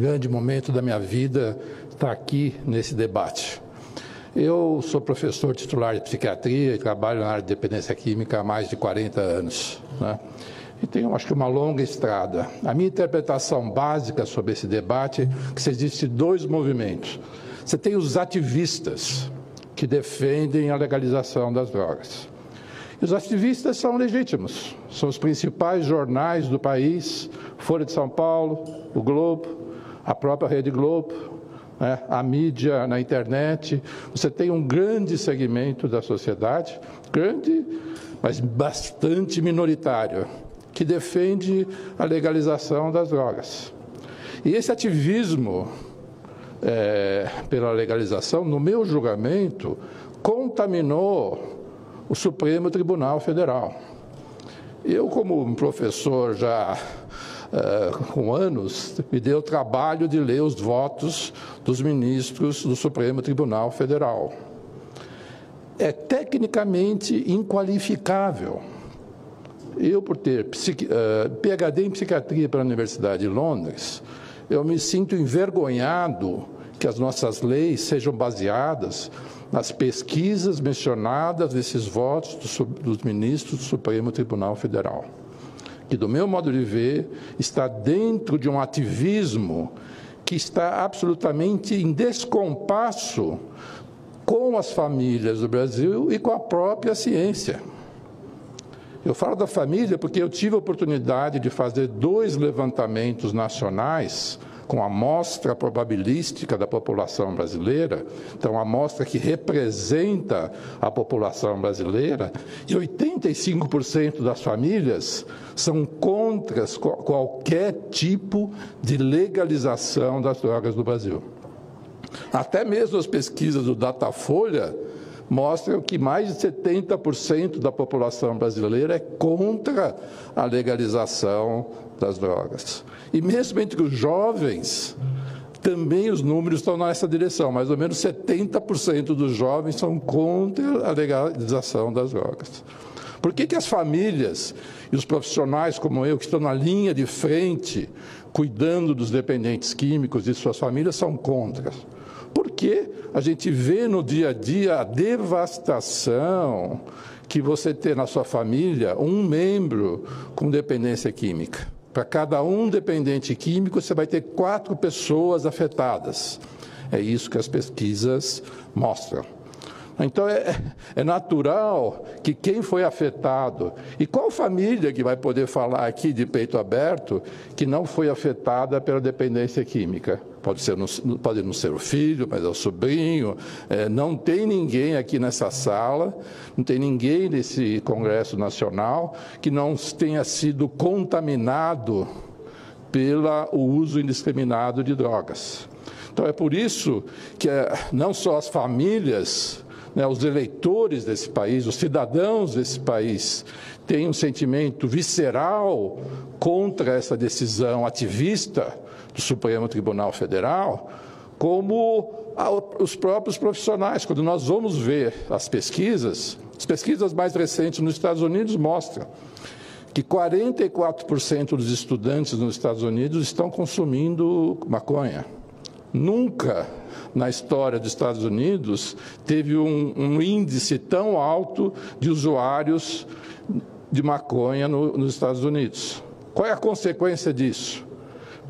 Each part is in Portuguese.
grande momento da minha vida estar aqui nesse debate. Eu sou professor titular de psiquiatria e trabalho na área de dependência química há mais de 40 anos, né? E tenho, acho que, uma longa estrada. A minha interpretação básica sobre esse debate é que existem dois movimentos. Você tem os ativistas, que defendem a legalização das drogas. E os ativistas são legítimos. São os principais jornais do país, Folha de São Paulo, o Globo, a própria Rede Globo, né, a mídia na internet. Você tem um grande segmento da sociedade, grande, mas bastante minoritário, que defende a legalização das drogas. E esse ativismo pela legalização, no meu julgamento, contaminou o Supremo Tribunal Federal. Eu, como um professor já com anos, me deu o trabalho de ler os votos dos ministros do Supremo Tribunal Federal. É tecnicamente inqualificável. Eu, por ter PhD em psiquiatria pela Universidade de Londres, eu me sinto envergonhado que as nossas leis sejam baseadas nas pesquisas mencionadas nesses votos dos ministros do Supremo Tribunal Federal, que, do meu modo de ver, está dentro de um ativismo que está absolutamente em descompasso com as famílias do Brasil e com a própria ciência. Eu falo da família porque eu tive a oportunidade de fazer 2 levantamentos nacionais com a amostra probabilística da população brasileira, então a amostra que representa a população brasileira, e 85% das famílias são contra qualquer tipo de legalização das drogas no Brasil. Até mesmo as pesquisas do Datafolha mostram que mais de 70% da população brasileira é contra a legalização das drogas. E mesmo entre os jovens, também os números estão nessa direção. Mais ou menos 70% dos jovens são contra a legalização das drogas. Por que as famílias e os profissionais como eu, que estão na linha de frente, cuidando dos dependentes químicos e suas famílias, são contra? Porque a gente vê no dia a dia a devastação que você tem na sua família um membro com dependência química. Para cada um dependente químico, você vai ter 4 pessoas afetadas. É isso que as pesquisas mostram. Então, é natural que quem foi afetado, e qual família que vai poder falar aqui de peito aberto que não foi afetada pela dependência química? Pode não ser o filho, mas é o sobrinho. Não tem ninguém aqui nessa sala, não tem ninguém nesse Congresso Nacional que não tenha sido contaminado pelo uso indiscriminado de drogas. Então, é por isso que não só as famílias, os eleitores desse país, os cidadãos desse país, têm um sentimento visceral contra essa decisão ativista do Supremo Tribunal Federal, como os próprios profissionais. Quando nós vamos ver as pesquisas mais recentes nos Estados Unidos mostram que 44% dos estudantes nos Estados Unidos estão consumindo maconha. Nunca na história dos Estados Unidos teve um índice tão alto de usuários de maconha nos Estados Unidos. Qual é a consequência disso?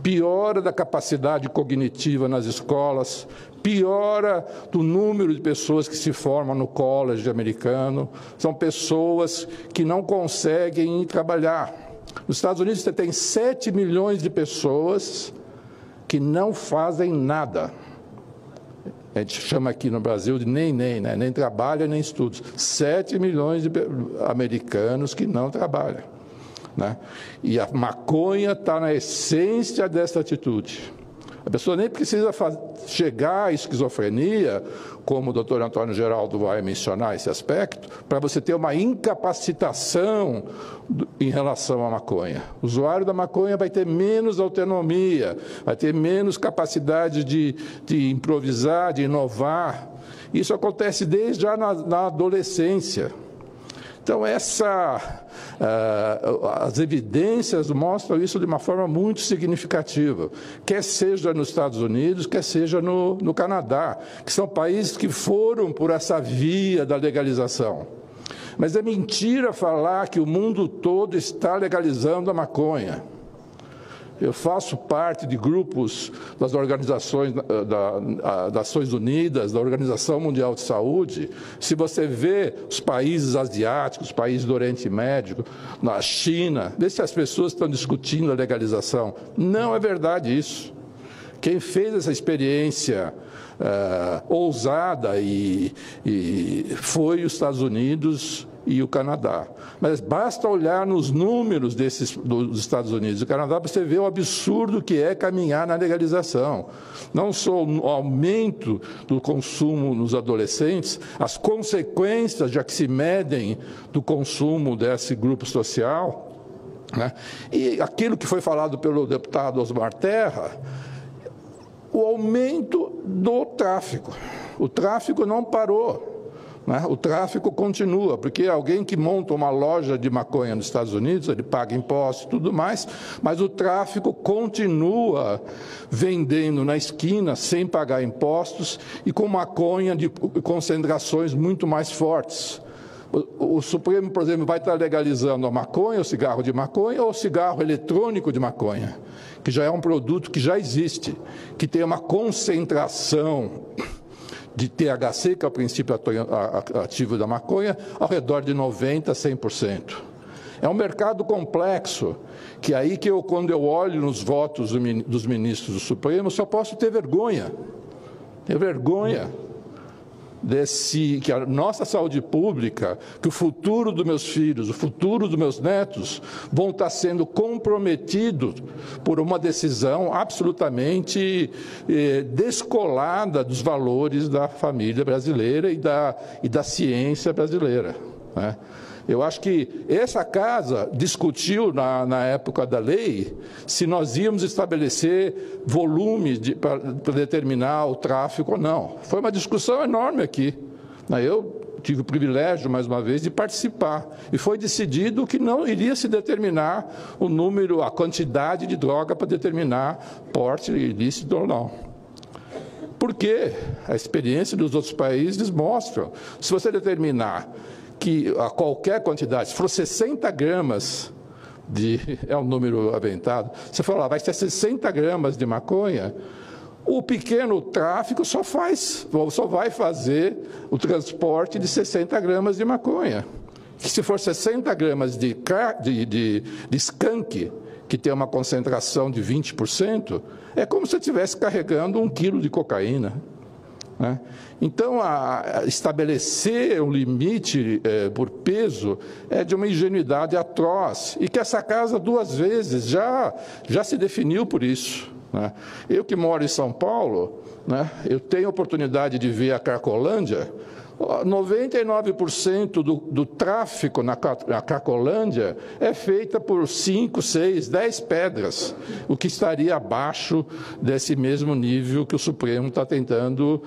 Piora da capacidade cognitiva nas escolas, piora do número de pessoas que se formam no college americano, são pessoas que não conseguem ir trabalhar. Nos Estados Unidos você tem 7 milhões de pessoas que não fazem nada. A gente chama aqui no Brasil de nem, né? Nem trabalha, nem estuda. 7 milhões de americanos que não trabalham, né? E a maconha está na essência dessa atitude. A pessoa nem precisa chegar à esquizofrenia, como o doutor Antônio Geraldo vai mencionar esse aspecto, para você ter uma incapacitação em relação à maconha. O usuário da maconha vai ter menos autonomia, vai ter menos capacidade de improvisar, de inovar. Isso acontece desde já na adolescência. Então, as evidências mostram isso de uma forma muito significativa, quer seja nos Estados Unidos, quer seja no Canadá, que são países que foram por essa via da legalização. Mas é mentira falar que o mundo todo está legalizando a maconha. Eu faço parte de grupos das organizações das Nações Unidas, da Organização Mundial de Saúde. Se você vê os países asiáticos, os países do Oriente Médio, na China, vê se as pessoas estão discutindo a legalização. Não é verdade isso. Quem fez essa experiência ousada foi os Estados Unidos e o Canadá. Mas basta olhar nos números dos Estados Unidos e do Canadá para você ver o absurdo que é caminhar na legalização. Não só o aumento do consumo nos adolescentes, as consequências já que se medem do consumo desse grupo social, né? E aquilo que foi falado pelo deputado Osmar Terra, o aumento do tráfico. O tráfico não parou. O tráfico continua, porque alguém que monta uma loja de maconha nos Estados Unidos, ele paga impostos e tudo mais, mas o tráfico continua vendendo na esquina sem pagar impostos e com maconha de concentrações muito mais fortes. O Supremo, por exemplo, vai estar legalizando a maconha, o cigarro de maconha ou o cigarro eletrônico de maconha, que já é um produto que já existe, que tem uma concentração de THC, que é o princípio ativo da maconha, ao redor de 90% a 100%. É um mercado complexo, que aí que quando eu olho nos votos dos ministros do Supremo, só posso ter vergonha. Ter vergonha que a nossa saúde pública, que o futuro dos meus filhos, o futuro dos meus netos vão estar sendo comprometidos por uma decisão absolutamente descolada dos valores da família brasileira e da ciência brasileira, né? Eu acho que essa casa discutiu, na época da lei, se nós íamos estabelecer volume para determinar o tráfico ou não. Foi uma discussão enorme aqui. Eu tive o privilégio, mais uma vez, de participar. E foi decidido que não iria se determinar o número, a quantidade de droga para determinar porte ilícito ou não. Porque a experiência dos outros países mostra, se você determinar que a qualquer quantidade, se for 60 gramas é um número aventado, você falar, vai ser 60 gramas de maconha, o pequeno tráfico só vai fazer o transporte de 60 gramas de maconha. Que se for 60 gramas de skunk, que tem uma concentração de 20%, é como se você estivesse carregando 1 quilo de cocaína. Então, estabelecer um limite por peso é de uma ingenuidade atroz, e que essa casa 2 vezes já se definiu por isso. Eu que moro em São Paulo, eu tenho a oportunidade de ver a Cracolândia. 99% do tráfico na Cracolândia é feita por 5, 6, 10 pedras, o que estaria abaixo desse mesmo nível que o Supremo está tentando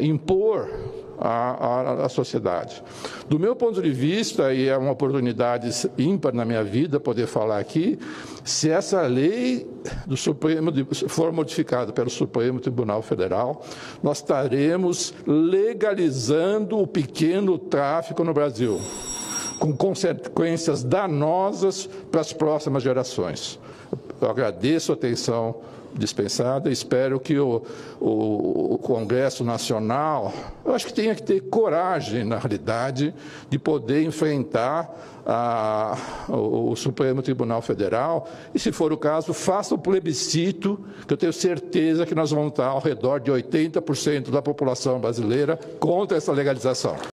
impor à sociedade. Do meu ponto de vista, e é uma oportunidade ímpar na minha vida poder falar aqui, se essa lei do Supremo for modificada pelo Supremo Tribunal Federal, nós estaremos legalizando o pequeno tráfico no Brasil, com consequências danosas para as próximas gerações. Eu agradeço a atenção dispensada, espero que o Congresso Nacional, eu acho que tenha que ter coragem, na realidade, de poder enfrentar o Supremo Tribunal Federal e, se for o caso, faça o plebiscito, que eu tenho certeza que nós vamos estar ao redor de 80% da população brasileira contra essa legalização.